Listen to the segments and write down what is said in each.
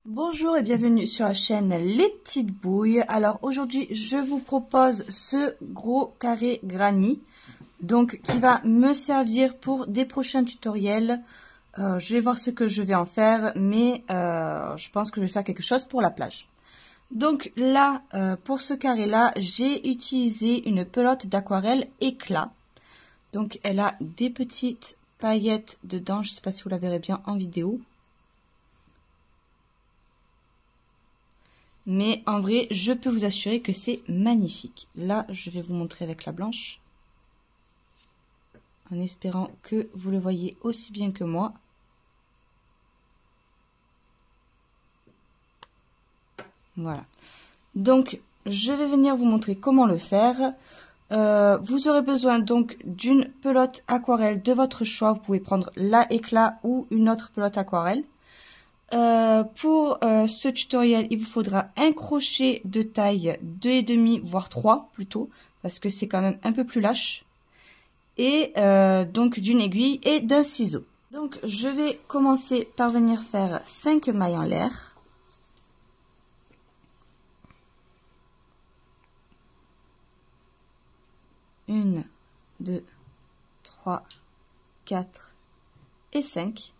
Bonjour et bienvenue sur la chaîne Les Petites Bouilles. Alors aujourd'hui je vous propose ce gros carré granit donc qui va me servir pour des prochains tutoriels. Je vais voir ce que je vais en faire, mais je pense que je vais faire quelque chose pour la plage. Donc là pour ce carré là j'ai utilisé une pelote d'aquarelle éclat. Donc elle a des petites paillettes dedans, je ne sais pas si vous la verrez bien en vidéo. Mais en vrai, je peux vous assurer que c'est magnifique. Là, je vais vous montrer avec la blanche. En espérant que vous le voyez aussi bien que moi. Voilà. Donc, je vais venir vous montrer comment le faire. Vous aurez besoin donc d'une pelote aquarelle de votre choix. Vous pouvez prendre la éclat ou une autre pelote aquarelle. Pour ce tutoriel, il vous faudra un crochet de taille 2,5 voire 3 plutôt, parce que c'est quand même un peu plus lâche, et donc d'une aiguille et d'un ciseau. Donc je vais commencer par venir faire 5 mailles en l'air. Une, 2, 3, 4 et 5.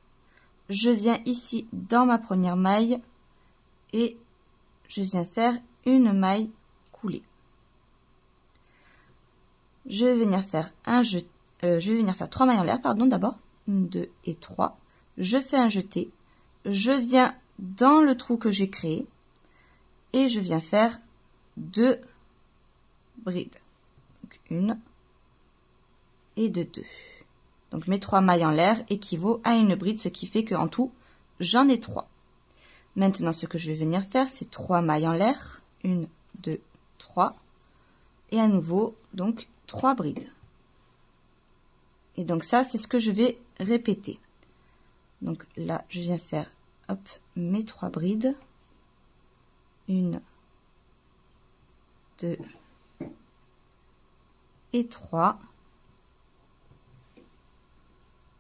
Je viens ici dans ma première maille et je viens faire une maille coulée. Je vais venir faire je vais venir faire 3 mailles en l'air, pardon, d'abord. 1, 2 et 3. Je fais un jeté. Je viens dans le trou que j'ai créé et je viens faire 2 brides. Donc 1 et 2. Donc mes 3 mailles en l'air équivaut à une bride, ce qui fait qu'en tout, j'en ai 3. Maintenant, ce que je vais venir faire, c'est 3 mailles en l'air. 1, 2, 3. Et à nouveau, donc 3 brides. Et donc ça, c'est ce que je vais répéter. Donc là, je viens faire hop, mes 3 brides. 1, 2 et 3.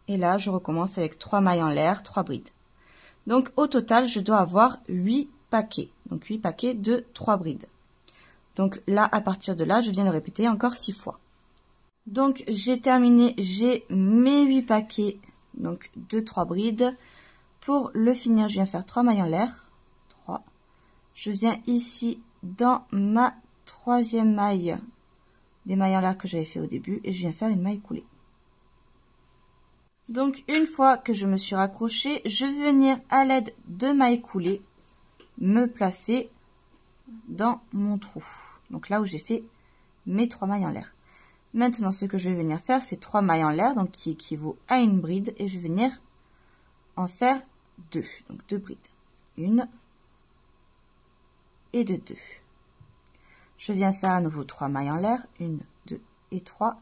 Et là, je recommence avec 3 mailles en l'air, 3 brides. Donc, au total, je dois avoir 8 paquets. Donc, 8 paquets de 3 brides. Donc, là, à partir de là, je viens le répéter encore 6 fois. Donc, j'ai terminé, j'ai mes 8 paquets donc de 3 brides. Pour le finir, je viens faire 3 mailles en l'air. 3. Je viens ici dans ma 3e maille des mailles en l'air que j'avais fait au début. Et je viens faire une maille coulée. Donc, une fois que je me suis raccrochée, je vais venir à l'aide de mailles coulées me placer dans mon trou. Donc là où j'ai fait mes 3 mailles en l'air. Maintenant, ce que je vais venir faire, c'est 3 mailles en l'air, donc qui équivaut à une bride. Et je vais venir en faire 2. Donc 2 brides. 1 et 2. Je viens faire à nouveau 3 mailles en l'air. 1, 2 et 3.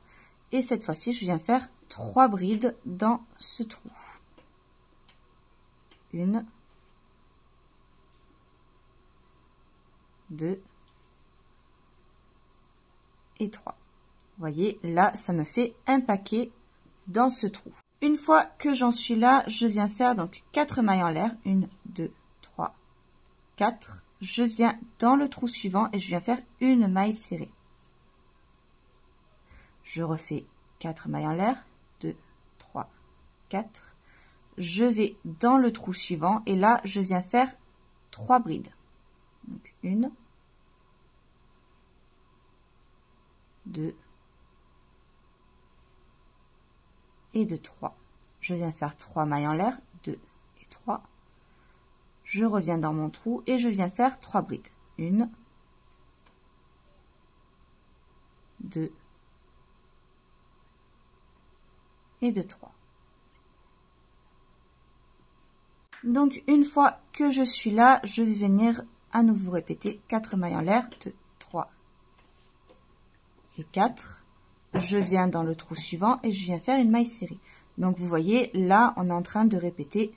Et cette fois-ci, je viens faire 3 brides dans ce trou. 1, 2 et 3. Vous voyez, là, ça me fait un paquet dans ce trou. Une fois que j'en suis là, je viens faire donc 4 mailles en l'air. 1, 2, 3, 4. Je viens dans le trou suivant et je viens faire une maille serrée. Je refais 4 mailles en l'air, 2, 3, 4. Je vais dans le trou suivant et là, je viens faire 3 brides. Donc 1, 2 et 2, 3. Je viens faire 3 mailles en l'air, 2 et 3. Je reviens dans mon trou et je viens faire 3 brides. 1, 2 et 2, 3. Donc une fois que je suis là, je vais venir à nouveau répéter 4 mailles en l'air, 2, 3 et 4. Je viens dans le trou suivant et je viens faire une maille serrée. Donc vous voyez, là on est en train de répéter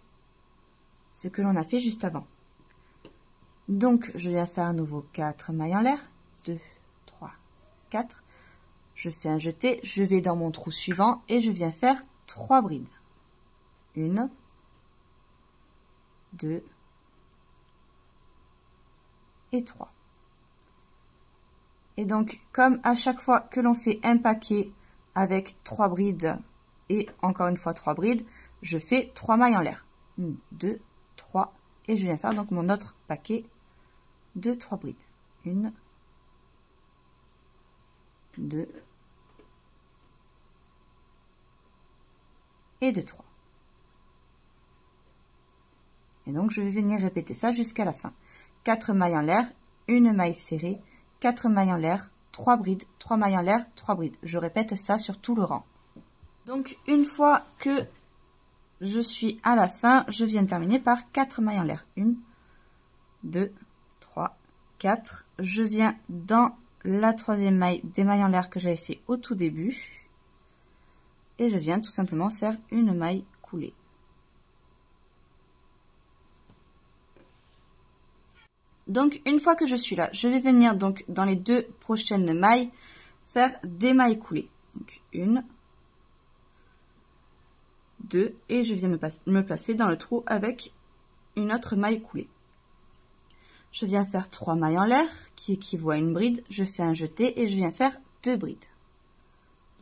ce que l'on a fait juste avant. Donc je viens faire à nouveau 4 mailles en l'air, 2, 3, 4. Je fais un jeté, je vais dans mon trou suivant et je viens faire 3 brides. 1, 2 et 3. Et donc, comme à chaque fois que l'on fait un paquet avec 3 brides et encore une fois 3 brides, je fais 3 mailles en l'air. 1, 2, 3 et je viens faire donc mon autre paquet de 3 brides. 1, 2 et de 3. Et donc, je vais venir répéter ça jusqu'à la fin. 4 mailles en l'air, une maille serrée, 4 mailles en l'air, 3 brides, 3 mailles en l'air, 3 brides. Je répète ça sur tout le rang. Donc, une fois que je suis à la fin, je viens terminer par 4 mailles en l'air. 1, 2, 3, 4. Je viens dans la troisième maille des mailles en l'air que j'avais fait au tout début. Et je viens tout simplement faire une maille coulée. Donc, une fois que je suis là, je vais venir donc dans les 2 prochaines mailles faire des mailles coulées. Donc, 1, 2, et je viens me placer dans le trou avec une autre maille coulée. Je viens faire 3 mailles en l'air, qui équivaut à une bride. Je fais un jeté et je viens faire 2 brides.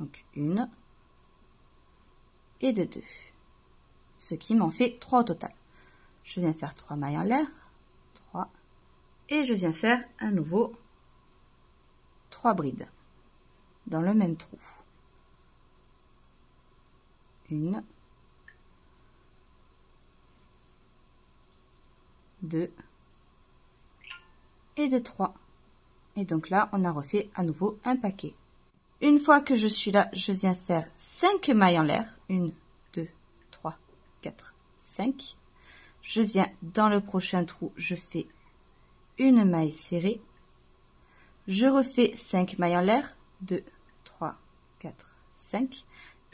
Donc, 1 et de 2. Ce qui m'en fait 3 au total. Je viens faire 3 mailles en l'air, 3, et je viens faire à nouveau 3 brides dans le même trou. 1, 2 et de 3. Et donc là, on a refait à nouveau un paquet. Une fois que je suis là, je viens faire 5 mailles en l'air. 1, 2, 3, 4, 5. Je viens dans le prochain trou, je fais une maille serrée. Je refais 5 mailles en l'air. 2, 3, 4, 5.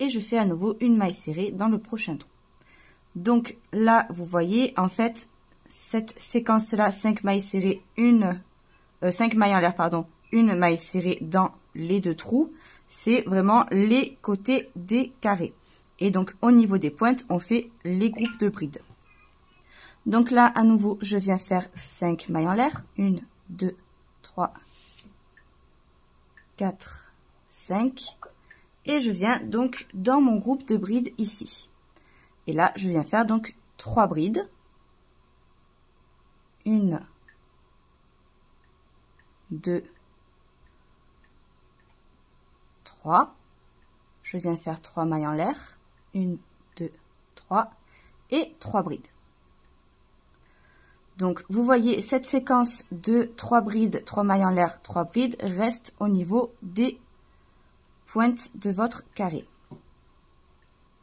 Et je fais à nouveau une maille serrée dans le prochain trou. Donc là, vous voyez, en fait, cette séquence-là, 5 mailles serrées, 5 mailles en l'air, pardon, une maille serrée dans les 2 trous, c'est vraiment les côtés des carrés. Et donc, au niveau des pointes, on fait les groupes de brides. Donc là, à nouveau, je viens faire 5 mailles en l'air. 1, 2, 3, 4, 5. Et je viens donc dans mon groupe de brides ici. Et là, je viens faire donc 3 brides. 1, 2, 3. Je viens faire 3 mailles en l'air. 1, 2, 3. Et 3 brides. Donc, vous voyez, cette séquence de 3 brides, 3 mailles en l'air, 3 brides reste au niveau des pointes de votre carré.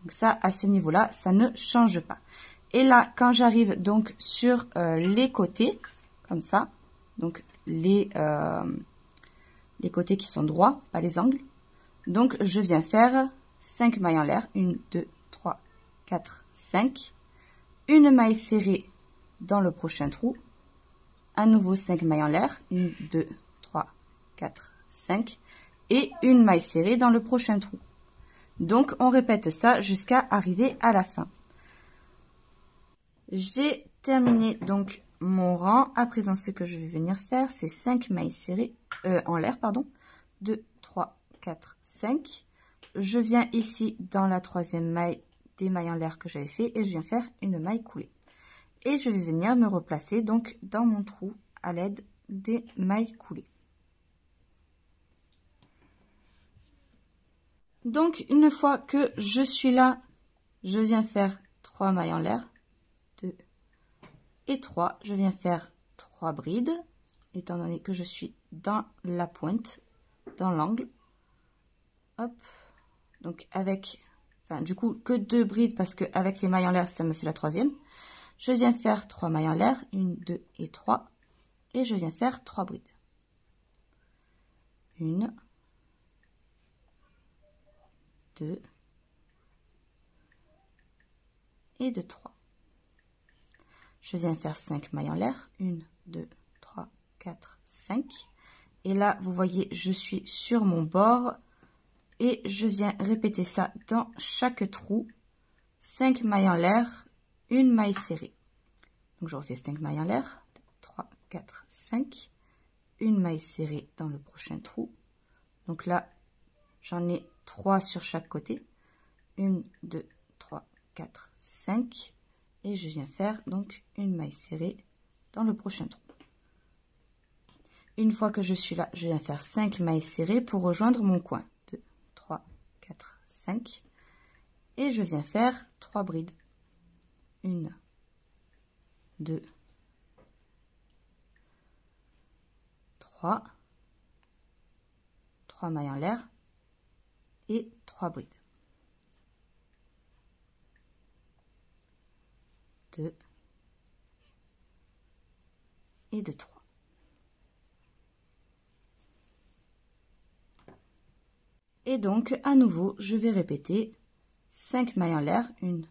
Donc ça, à ce niveau-là, ça ne change pas. Et là, quand j'arrive donc sur les côtés, comme ça, donc les côtés qui sont droits, pas les angles, donc je viens faire 5 mailles en l'air, 1, 2, 3, 4, 5, une maille serrée dans le prochain trou, à nouveau 5 mailles en l'air, 1, 2, 3, 4, 5, et une maille serrée dans le prochain trou. Donc, on répète ça jusqu'à arriver à la fin. J'ai terminé donc mon rang. À présent, ce que je vais venir faire, c'est 5 mailles serrées en l'air, pardon. 2, 3, 4, 5. Je viens ici dans la troisième maille des mailles en l'air que j'avais fait et je viens faire une maille coulée. Et je vais venir me replacer donc dans mon trou à l'aide des mailles coulées. Donc, une fois que je suis là, je viens faire 3 mailles en l'air, 2 et 3. Je viens faire 3 brides, étant donné que je suis dans la pointe, dans l'angle. Hop. Donc, avec, enfin, du coup, que 2 brides, parce qu'avec les mailles en l'air, ça me fait la troisième. Je viens faire 3 mailles en l'air, 1, 2 et 3. Et je viens faire 3 brides. 1, 2 et de 3. Je viens faire 5 mailles en l'air, 1, 2, 3, 4, 5. Et là, vous voyez, je suis sur mon bord et je viens répéter ça dans chaque trou. 5 mailles en l'air, une maille serrée. Donc, je refais 5 mailles en l'air, 3, 4, 5. Une maille serrée dans le prochain trou. Donc là, j'en ai 3 sur chaque côté. 1, 2, 3, 4, 5. Et je viens faire donc une maille serrée dans le prochain trou. Une fois que je suis là, je viens faire 5 mailles serrées pour rejoindre mon coin. 2, 3, 4, 5. Et je viens faire 3 brides. 1, 2, 3. 3 mailles en l'air et 3 brides. 2 et 2, 3. Et donc, à nouveau, je vais répéter 5 mailles en l'air. 1,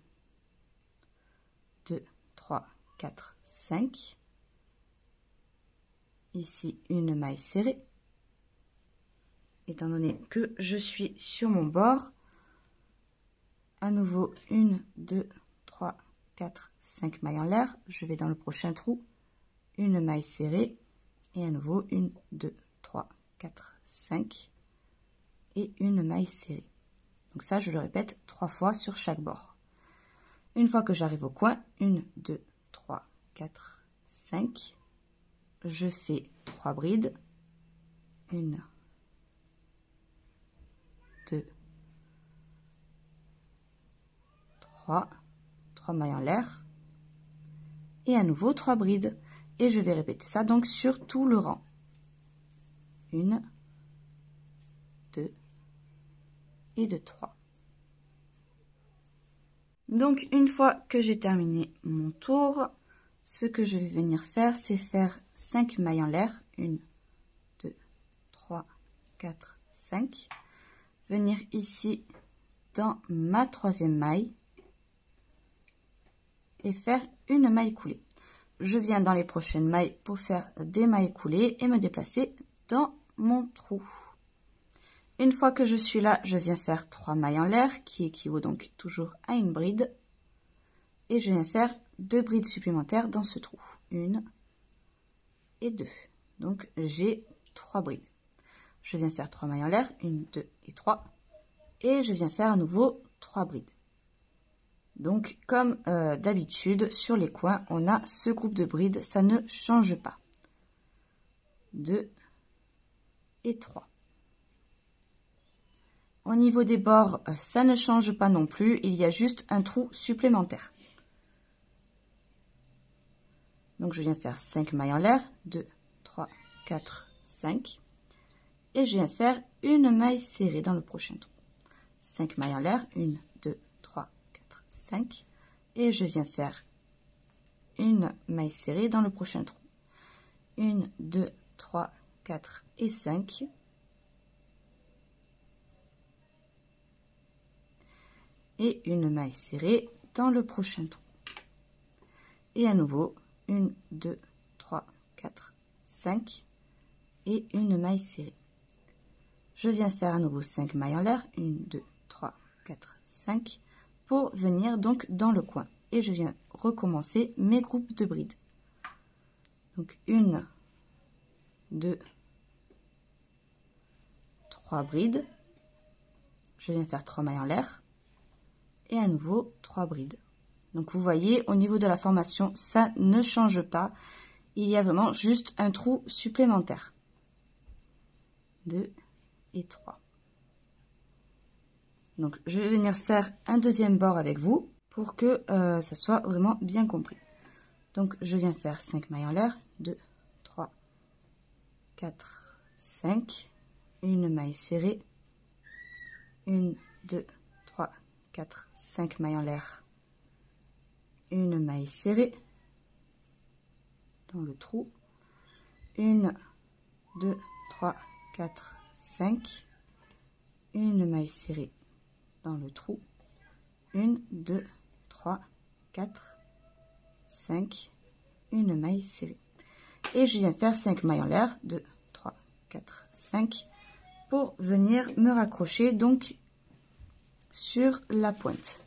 2, 3, 4, 5. Ici, une maille serrée. Étant donné que je suis sur mon bord, à nouveau, 1, 2, 3, 4, 5 mailles en l'air. Je vais dans le prochain trou. Une maille serrée. Et à nouveau, 1, 2, 3, 4, 5. Et une maille serrée. Donc ça, je le répète 3 fois sur chaque bord. Une fois que j'arrive au coin, 1, 2, 3, 4, 5. Je fais 3 brides. 1, 2, 3. 3 mailles en l'air. Et à nouveau 3 brides. Et je vais répéter ça donc sur tout le rang. 1, 2 et 2, 3. Donc une fois que j'ai terminé mon tour, ce que je vais venir faire, c'est faire 5 mailles en l'air. 1, 2, 3, 4, 5. Venir ici dans ma troisième maille et faire une maille coulée. Je viens dans les prochaines mailles pour faire des mailles coulées et me déplacer dans mon trou. Une fois que je suis là, je viens faire 3 mailles en l'air qui équivaut donc toujours à une bride. Et je viens faire 2 brides supplémentaires dans ce trou. 1 et 2. Donc j'ai 3 brides. Je viens faire 3 mailles en l'air. 1, 2 et 3. Et je viens faire à nouveau 3 brides. Donc comme d'habitude, sur les coins, on a ce groupe de brides. Ça ne change pas. 2 et 3. Au niveau des bords, ça ne change pas non plus. Il y a juste un trou supplémentaire. Donc je viens faire 5 mailles en l'air. 2, 3, 4, 5. Et je viens faire une maille serrée dans le prochain trou. 5 mailles en l'air. 1, 2, 3, 4, 5. Et je viens faire une maille serrée dans le prochain trou. 1, 2, 3, 4 et 5. Et une maille serrée dans le prochain trou. Et à nouveau, 1, 2, 3, 4, 5 et une maille serrée. Je viens faire à nouveau 5 mailles en l'air, 1, 2, 3, 4, 5 pour venir donc dans le coin. Et je viens recommencer mes groupes de brides. Donc 1, 2, 3 brides. Je viens faire 3 mailles en l'air. Et à nouveau 3 brides. Donc vous voyez, au niveau de la formation, ça ne change pas. Il y a vraiment juste un trou supplémentaire. 2 et 3. Donc je vais venir faire un deuxième bord avec vous pour que ça soit vraiment bien compris. Donc je viens faire 5 mailles en l'air. 2, 3, 4, 5. Une maille serrée. 1, 2, 3, 4, 5 mailles en l'air. Une maille serrée dans le trou. 1, 2, 3, 4, 5. Une maille serrée dans le trou. 1, 2, 3, 4, 5. Une maille serrée. Et je viens faire 5 mailles en l'air. 2, 3, 4, 5. Pour venir me raccrocher donc sur la pointe.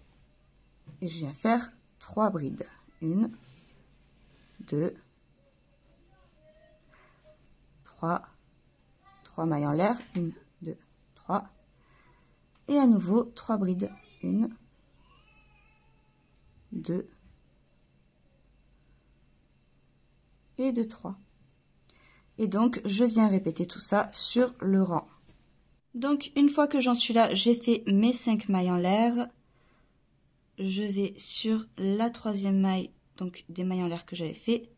Et je viens faire 3 brides. 1, 2, 3, 3 mailles en l'air, 1, 2, 3, et à nouveau 3 brides, 1, 2, et 2, 3. Et donc, je viens répéter tout ça sur le rang. Donc, une fois que j'en suis là, j'ai fait mes 5 mailles en l'air. Je vais sur la troisième maille, donc des mailles en l'air que j'avais fait.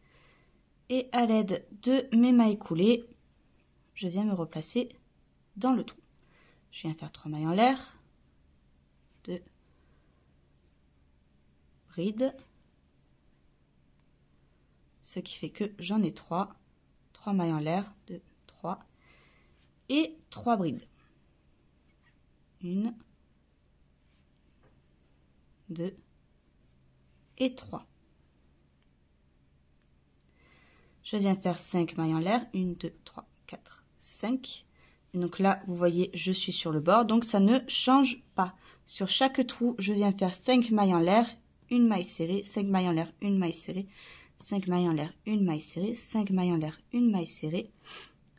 Et à l'aide de mes mailles coulées, je viens me replacer dans le trou. Je viens faire 3 mailles en l'air, 2 brides, ce qui fait que j'en ai 3 mailles en l'air, 2, 3, et 3 brides. 1, 2 et 3. Je viens faire 5 mailles en l'air, 1, 2, 3, 4, 5. Et donc là, vous voyez, je suis sur le bord, donc ça ne change pas. Sur chaque trou, je viens faire 5 mailles en l'air, une maille serrée, 5 mailles en l'air, une maille serrée, 5 mailles en l'air, une maille serrée, 5 mailles en l'air, une maille serrée,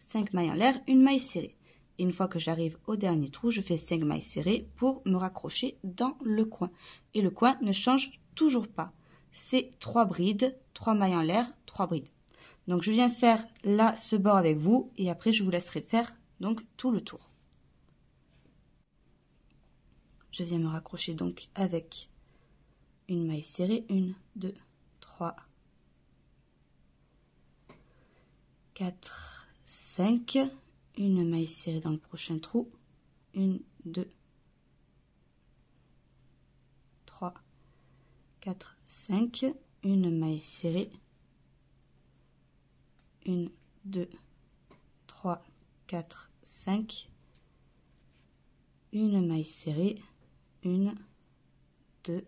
5 mailles en l'air, une maille serrée. Et une fois que j'arrive au dernier trou, je fais 5 mailles serrées pour me raccrocher dans le coin. Et le coin ne change toujours pas. C'est 3 brides, 3 mailles en l'air, 3 brides. Donc je viens faire là ce bord avec vous et après je vous laisserai faire donc tout le tour. Je viens me raccrocher donc avec une maille serrée, 1, 2, 3, 4, 5, une maille serrée dans le prochain trou, 1, 2, 3, 4, 5, une maille serrée, 1, 2, 3, 4, 5, une maille serrée, 1, 2,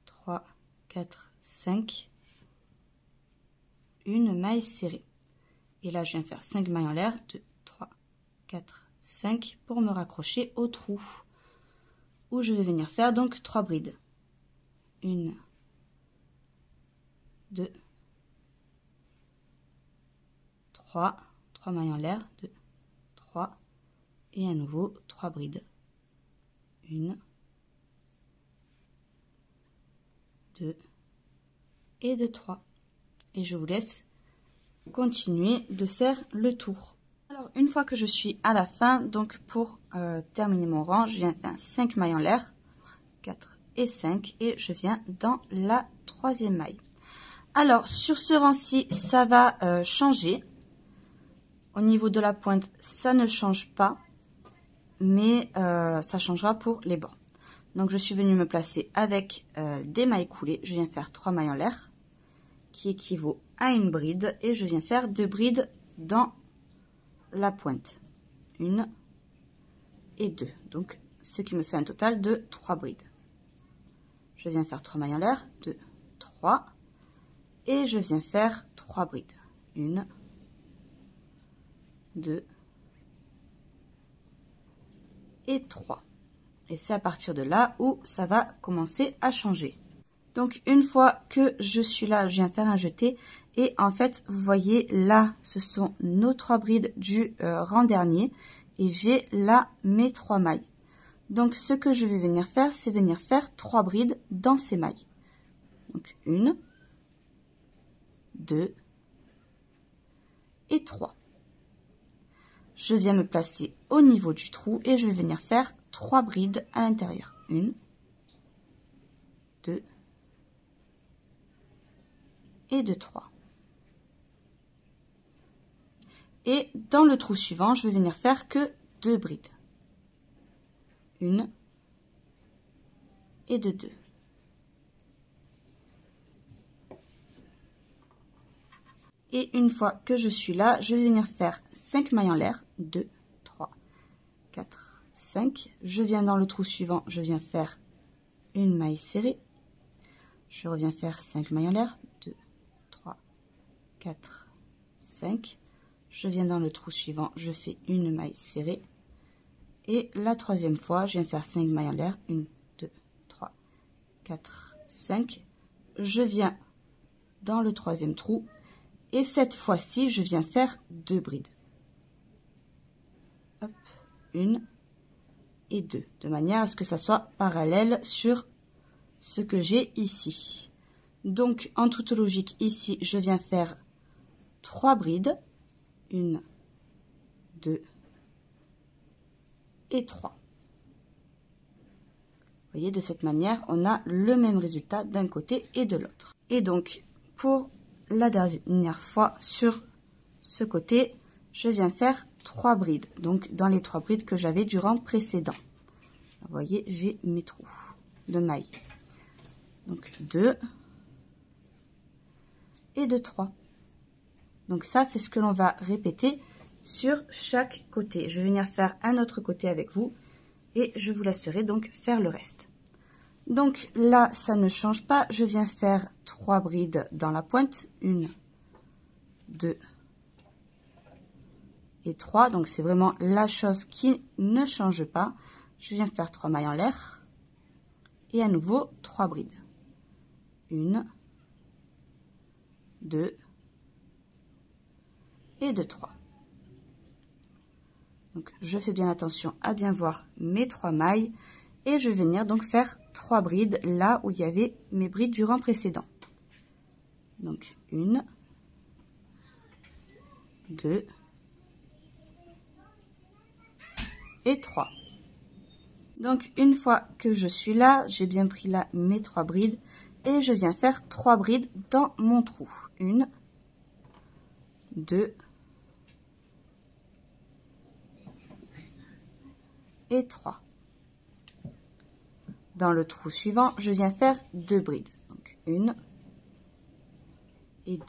3, 4, 5, une maille serrée. Et là, je viens faire 5 mailles en l'air, 2, 3, 4, 5 pour me raccrocher au trou où je vais venir faire donc 3 brides. 1, 2, 3, 3 mailles en l'air, 2, 3 et à nouveau 3 brides. 1, 2 et 2, 3. Et je vous laisse continuer de faire le tour. Alors une fois que je suis à la fin, donc pour terminer mon rang, je viens faire 5 mailles en l'air, 4 et 5 et je viens dans la troisième maille. Alors sur ce rang-ci, ça va changer. Au niveau de la pointe, ça ne change pas, mais ça changera pour les bords. Donc je suis venue me placer avec des mailles coulées. Je viens faire 3 mailles en l'air, qui équivaut à une bride, et je viens faire 2 brides dans la pointe. 1 et 2. Donc ce qui me fait un total de 3 brides. Je viens faire 3 mailles en l'air, 2, 3, et je viens faire 3 brides. 1, 2 et 3. Et c'est à partir de là où ça va commencer à changer. Donc une fois que je suis là, je viens faire un jeté. Et en fait, vous voyez là, ce sont nos 3 brides du rang dernier. Et j'ai là mes 3 mailles. Donc ce que je vais venir faire, c'est venir faire 3 brides dans ces mailles. Donc 1, 2 et 3. Je viens me placer au niveau du trou et je vais venir faire 3 brides à l'intérieur. 1, 2 et 2, 3. Et dans le trou suivant, je vais venir faire que 2 brides. 1 et 2, 2. Et une fois que je suis là, je vais venir faire 5 mailles en l'air. 2, 3, 4, 5. Je viens dans le trou suivant, je viens faire une maille serrée. Je reviens faire 5 mailles en l'air. 2, 3, 4, 5. Je viens dans le trou suivant, je fais une maille serrée. Et la troisième fois, je viens faire 5 mailles en l'air. 1, 2, 3, 4, 5. Je viens dans le troisième trou Et cette fois-ci, je viens faire 2 brides. Hop, 1 et 2, de manière à ce que ça soit parallèle sur ce que j'ai ici. Donc, en toute logique, ici, je viens faire 3 brides. 1, 2 et 3. Vous voyez, de cette manière, on a le même résultat d'un côté et de l'autre. Et donc, pour la dernière fois, sur ce côté, je viens faire 3 brides. Donc, dans les 3 brides que j'avais durant précédent. Vous voyez, j'ai mes trous de mailles. Donc, 2 et de 3. Donc, ça, c'est ce que l'on va répéter sur chaque côté. Je vais venir faire un autre côté avec vous. Et je vous laisserai donc faire le reste. Donc là, ça ne change pas. Je viens faire 3 brides dans la pointe. 1, 2 et 3. Donc c'est vraiment la chose qui ne change pas. Je viens faire 3 mailles en l'air. Et à nouveau 3 brides. 1, 2 et 2, 3. Donc, je fais bien attention à bien voir mes 3 mailles et je vais venir donc faire 3 brides là où il y avait mes brides du rang précédent. Donc, 1, 2 et 3. Donc, une fois que je suis là, j'ai bien pris là mes 3 brides et je viens faire 3 brides dans mon trou. 1, 2 et 3. Dans le trou suivant, je viens faire 2 brides. Donc 1 et 2.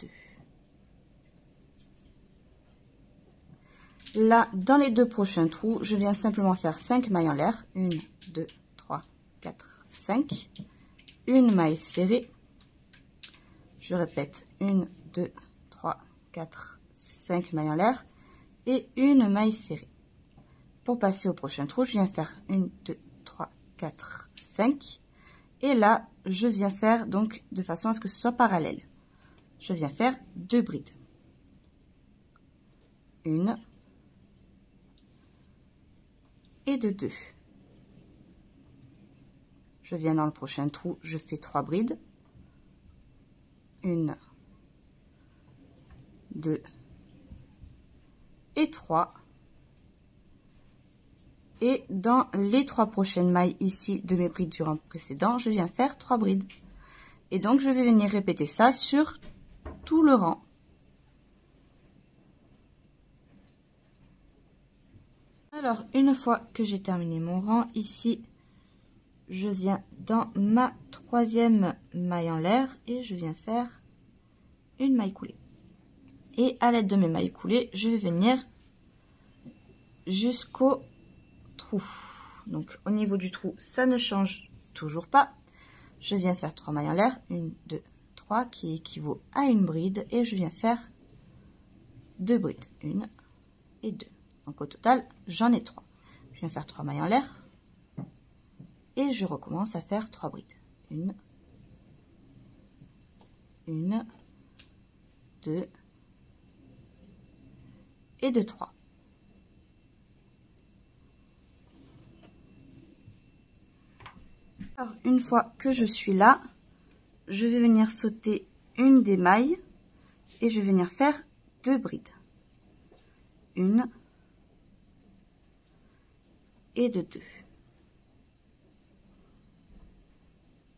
Là, dans les 2 prochains trous, je viens simplement faire 5 mailles en l'air. 1, 2, 3, 4, 5. Une maille serrée. Je répète, 1, 2, 3, 4, 5 mailles en l'air. Et une maille serrée. Pour passer au prochain trou, je viens faire 1, 2, 3, 4, 5. Et là, je viens faire donc de façon à ce que ce soit parallèle. Je viens faire 2 brides. 1 et de 2. Je viens dans le prochain trou, je fais 3 brides. 1, 2 et 3. Et dans les 3 prochaines mailles ici de mes brides du rang précédent, je viens faire 3 brides. Et donc, je vais venir répéter ça sur tout le rang. Alors, une fois que j'ai terminé mon rang, ici, je viens dans ma 3e maille en l'air et je viens faire une maille coulée. Et à l'aide de mes mailles coulées, je vais venir jusqu'au trou. Donc au niveau du trou, ça ne change toujours pas. Je viens faire 3 mailles en l'air, 1, 2, 3, qui équivaut à une bride, et je viens faire 2 brides, 1 et 2. Donc au total, j'en ai 3. Je viens faire 3 mailles en l'air et je recommence à faire 3 brides. 1, 2 et 2, 3. Alors, une fois que je suis là, je vais venir sauter une des mailles et je vais venir faire 2 brides. 1 et de 2.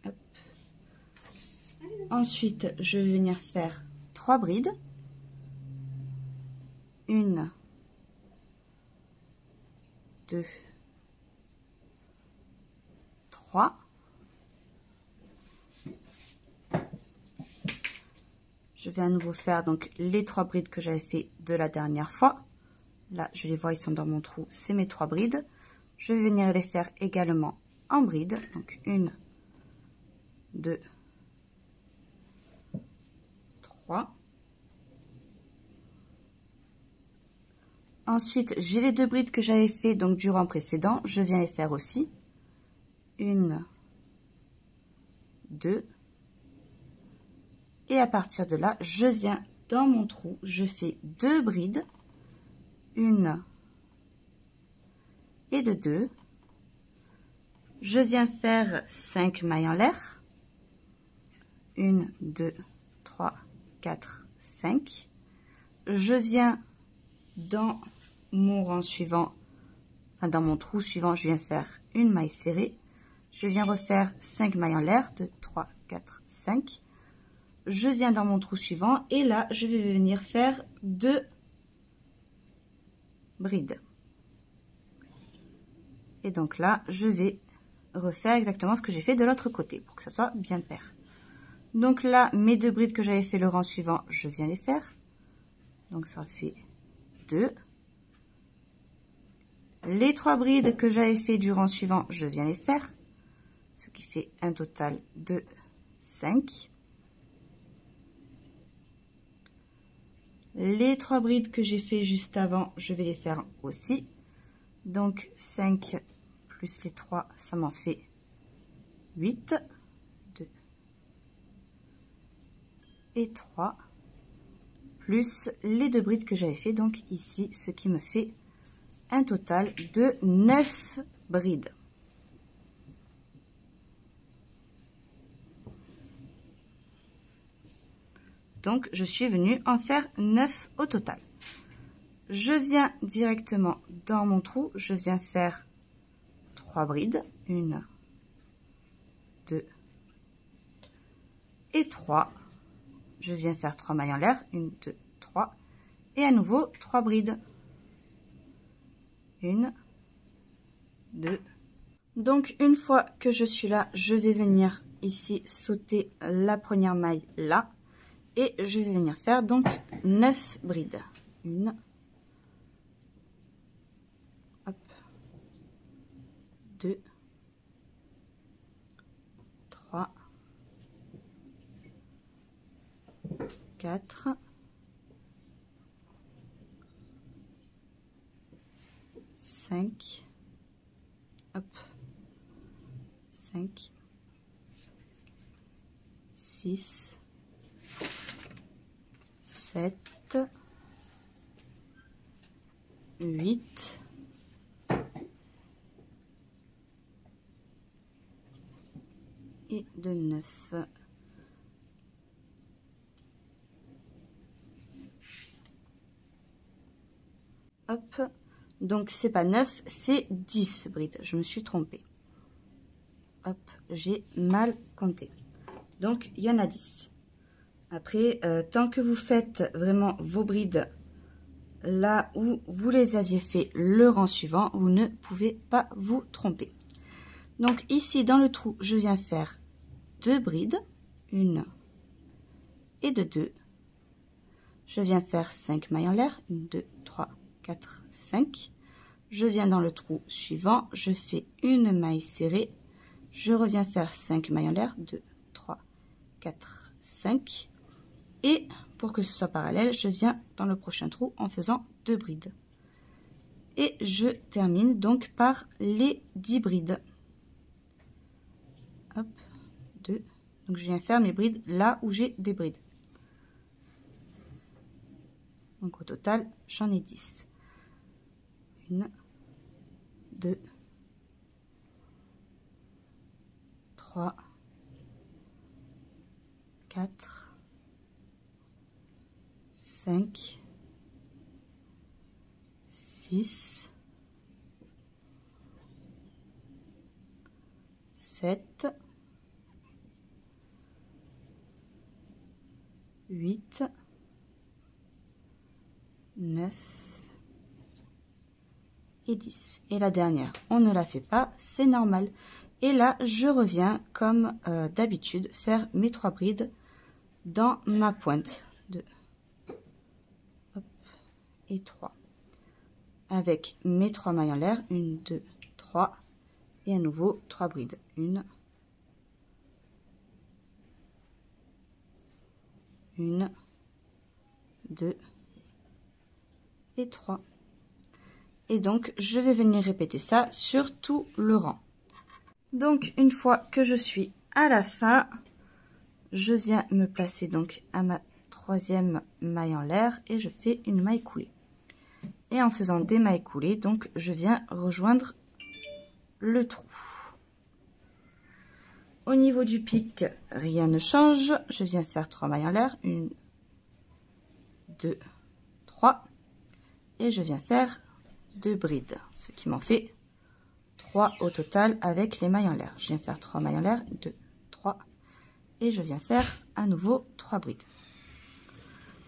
Hop. Ensuite, je vais venir faire 3 brides. 1, 2, 3. Je vais à nouveau faire donc les 3 brides que j'avais fait de la dernière fois. Là, je les vois, ils sont dans mon trou, c'est mes 3 brides. Je vais venir les faire également en brides. Donc 1, 2, 3. Ensuite, j'ai les 2 brides que j'avais fait donc du rang précédent. Je viens les faire aussi. 1, 2. Et à partir de là, je viens dans mon trou, je fais 2 brides, 1 et de 2. Je viens faire 5 mailles en l'air. 1, 2, 3, 4, 5. Je viens dans mon rang suivant, enfin dans mon trou suivant, je viens faire une maille serrée. Je viens refaire 5 mailles en l'air, 2, 3, 4, 5. Je viens dans mon trou suivant et là, je vais venir faire 2 brides. Et donc là, je vais refaire exactement ce que j'ai fait de l'autre côté pour que ça soit bien pair. Donc là, mes 2 brides que j'avais fait le rang suivant, je viens les faire. Donc ça fait 2. Les 3 brides que j'avais fait du rang suivant, je viens les faire. Ce qui fait un total de 5. Les 3 brides que j'ai fait juste avant, je vais les faire aussi. Donc 5 plus les 3, ça m'en fait 8. 2 et 3. Plus les 2 brides que j'avais fait, donc ici, ce qui me fait un total de 9 brides. Donc, je suis venue en faire 9 au total. Je viens directement dans mon trou, je viens faire 3 brides. 1, 2 et 3. Je viens faire 3 mailles en l'air. 1, 2, 3. Et à nouveau, 3 brides. 1, 2. Donc, une fois que je suis là, je vais venir ici sauter la première maille là. Et je vais venir faire donc 9 brides. 1, hop, 2, 3, 4, 5, hop, 5, 6, 7, 8, et de 9. Hop, donc c'est pas 9, c'est 10 brides. Je me suis trompée. Hop, j'ai mal compté. Donc il y en a 10. Après, tant que vous faites vraiment vos brides là où vous les aviez fait le rang suivant, vous ne pouvez pas vous tromper. Donc ici dans le trou, je viens faire 2 brides, 1 et de 2. Je viens faire 5 mailles en l'air, 1, 2, 3, 4, 5. Je viens dans le trou suivant, je fais une maille serrée, je reviens faire 5 mailles en l'air, 2, 3, 4, 5. Et pour que ce soit parallèle, je viens dans le prochain trou en faisant 2 brides. Et je termine donc par les 10 brides. Hop, 2. Donc je viens faire mes brides là où j'ai des brides. Donc au total, j'en ai 10. 1, 2, 3, 4, 5, 6, 7, 8, 9 et 10. Et la dernière, on ne la fait pas, c'est normal. Et là, je reviens comme d'habitude faire mes 3 brides dans ma pointe. 2, hop, et 3. Avec mes 3 mailles en l'air, 1, 2, 3. Et à nouveau 3 brides. 1, 2 et 3. Et donc, je vais venir répéter ça sur tout le rang. Donc, une fois que je suis à la fin, je viens me placer donc à ma troisième maille en l'air et je fais une maille coulée. Et en faisant des mailles coulées, donc je viens rejoindre le trou. Au niveau du pic, rien ne change. Je viens faire 3 mailles en l'air. 1, 2, 3. Et je viens faire 2 brides, ce qui m'en fait 3 au total avec les mailles en l'air. Je viens faire 3 mailles en l'air, 2, 3. Et je viens faire à nouveau 3 brides.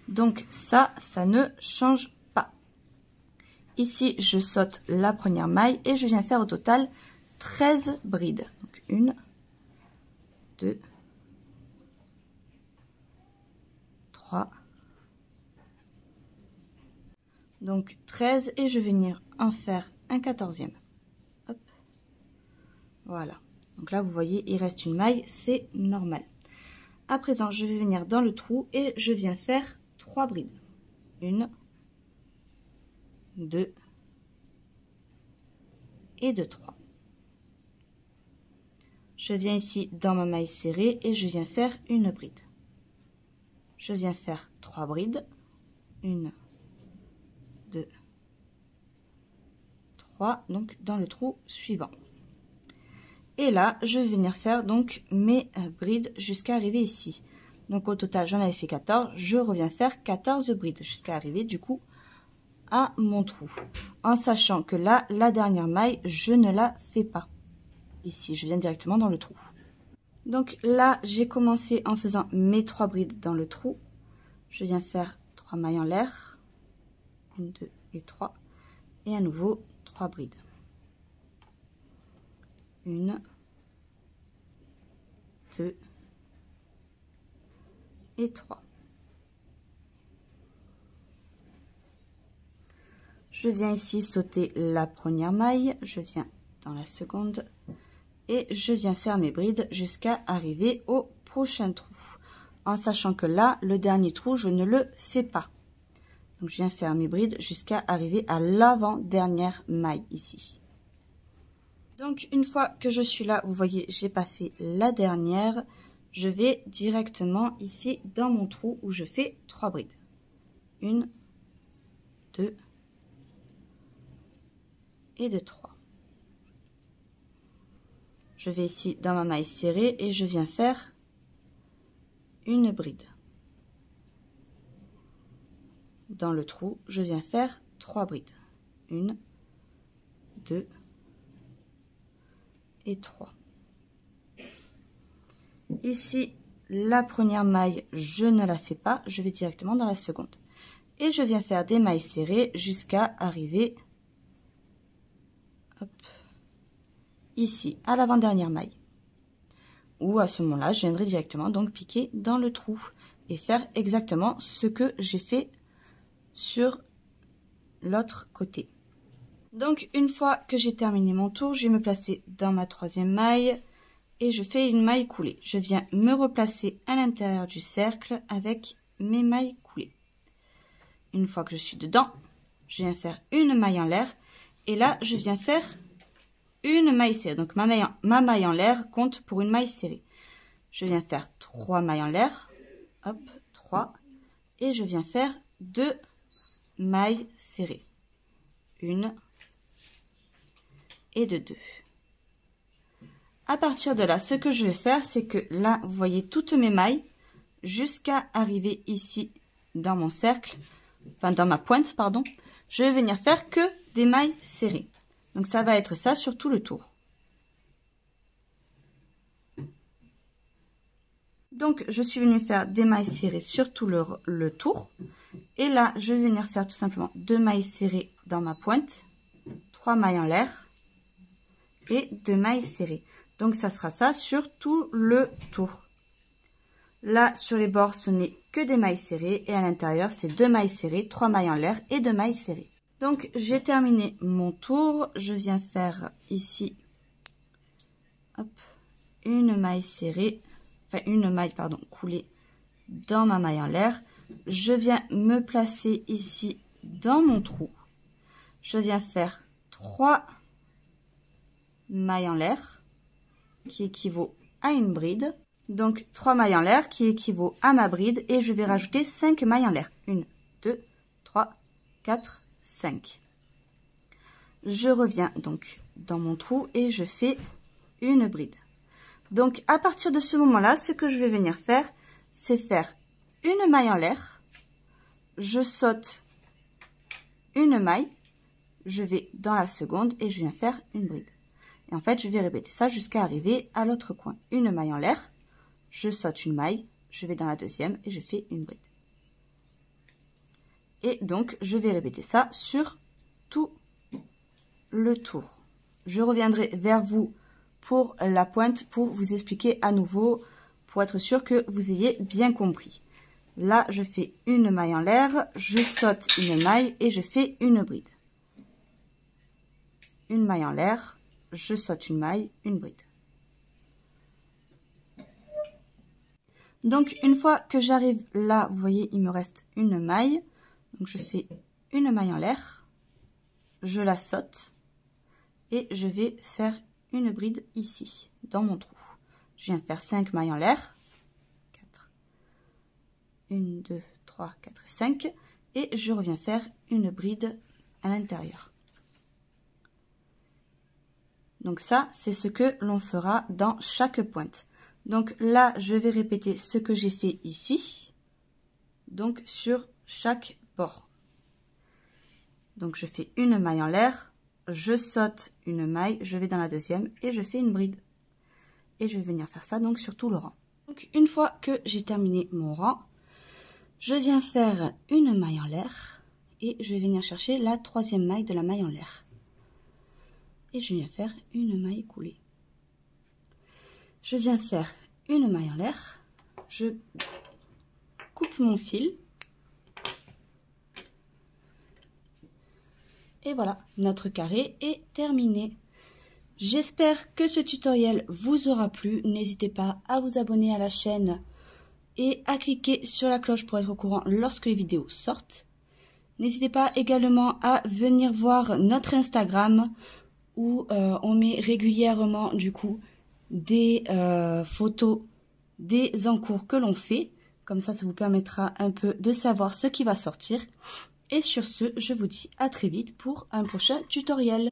Donc ça ne change pas. Ici, je saute la première maille et je viens faire au total 13 brides. Donc 1, 2, 3. Donc 13 et je vais venir en faire un 14e. Hop. Voilà. Donc là, vous voyez, il reste une maille, c'est normal. À présent, je vais venir dans le trou et je viens faire 3 brides. 1, 2 et 2, 3. Je viens ici dans ma maille serrée et je viens faire une bride. Je viens faire 3 brides. 1, 2, 3, donc dans le trou suivant. Et là, je vais venir faire donc mes brides jusqu'à arriver ici. Donc au total, j'en avais fait 14. Je reviens faire 14 brides jusqu'à arriver du coup à mon trou. En sachant que là, la dernière maille, je ne la fais pas. Ici, je viens directement dans le trou. Donc là, j'ai commencé en faisant mes 3 brides dans le trou. Je viens faire 3 mailles en l'air. 1, 2 et 3. Et à nouveau 3 brides. 1, 2 et 3. Je viens ici sauter la première maille, je viens dans la seconde et je viens faire mes brides jusqu'à arriver au prochain trou. En sachant que là, le dernier trou, je ne le fais pas. Donc je viens faire mes brides jusqu'à arriver à l'avant-dernière maille ici. Donc une fois que je suis là, vous voyez, j'ai pas fait la dernière. Je vais directement ici dans mon trou où je fais 3 brides. 1, 2 et 2, 3. Je vais ici dans ma maille serrée et je viens faire une bride. Dans le trou, je viens faire 3 brides. 1, 2 et 3. Ici, la première maille, je ne la fais pas, je vais directement dans la seconde. Et je viens faire des mailles serrées jusqu'à arriver hop, ici, à l'avant-dernière maille. Ou à ce moment-là, je viendrai directement donc piquer dans le trou et faire exactement ce que j'ai fait sur l'autre côté. Donc une fois que j'ai terminé mon tour, je vais me placer dans ma 3e maille et je fais une maille coulée. Je viens me replacer à l'intérieur du cercle avec mes mailles coulées. Une fois que je suis dedans, je viens faire une maille en l'air et là je viens faire une maille serrée. Donc ma maille en l'air compte pour une maille serrée. Je viens faire 3 mailles en l'air, hop, 3, et je viens faire 2 mailles serrées. 1 et 2. À partir de là, ce que je vais faire, c'est que là, vous voyez toutes mes mailles jusqu'à arriver ici dans mon cercle, enfin dans ma pointe, pardon. Je vais venir faire que des mailles serrées. Donc ça va être ça sur tout le tour. Donc je suis venue faire des mailles serrées sur tout le tour. Et là, je vais venir faire tout simplement 2 mailles serrées dans ma pointe, 3 mailles en l'air et 2 mailles serrées. Donc ça sera ça sur tout le tour. Là, sur les bords, ce n'est que des mailles serrées et à l'intérieur, c'est 2 mailles serrées, 3 mailles en l'air et 2 mailles serrées. Donc j'ai terminé mon tour. Je viens faire ici hop, une maille serrée, enfin une maille pardon coulée dans ma maille en l'air. Je viens me placer ici dans mon trou. Je viens faire 3 mailles en l'air qui équivaut à une bride. Donc 3 mailles en l'air qui équivaut à ma bride et je vais rajouter 5 mailles en l'air. 1, 2, 3, 4, 5. Je reviens donc dans mon trou et je fais une bride. Donc à partir de ce moment-là, ce que je vais venir faire, c'est faire une maille en l'air, je saute une maille, je vais dans la seconde et je viens faire une bride. Et en fait, je vais répéter ça jusqu'à arriver à l'autre coin. Une maille en l'air, je saute une maille, je vais dans la deuxième et je fais une bride. Et donc, je vais répéter ça sur tout le tour. Je reviendrai vers vous pour la pointe pour vous expliquer à nouveau, pour être sûr que vous ayez bien compris. Là, je fais une maille en l'air, je saute une maille et je fais une bride. Une maille en l'air, je saute une maille, une bride. Donc, une fois que j'arrive là, vous voyez, il me reste une maille. Donc, je fais une maille en l'air, je la saute et je vais faire une bride ici, dans mon trou. Je viens faire 5 mailles en l'air. 4. 1, 2, 3, 4, 5. Et je reviens faire une bride à l'intérieur. Donc ça, c'est ce que l'on fera dans chaque pointe. Donc là, je vais répéter ce que j'ai fait ici. Donc sur chaque bord. Donc je fais une maille en l'air. Je saute une maille, je vais dans la deuxième et je fais une bride. Et je vais venir faire ça donc sur tout le rang. Donc une fois que j'ai terminé mon rang, je viens faire une maille en l'air et je vais venir chercher la troisième maille de la maille en l'air. Et je viens faire une maille coulée. Je viens faire une maille en l'air, je coupe mon fil. Et voilà, notre carré est terminé. J'espère que ce tutoriel vous aura plu. N'hésitez pas à vous abonner à la chaîne et à cliquer sur la cloche pour être au courant lorsque les vidéos sortent. N'hésitez pas également à venir voir notre Instagram où on met régulièrement du coup des photos des encours que l'on fait. Comme ça vous permettra un peu de savoir ce qui va sortir. Et sur ce, je vous dis à très vite pour un prochain tutoriel.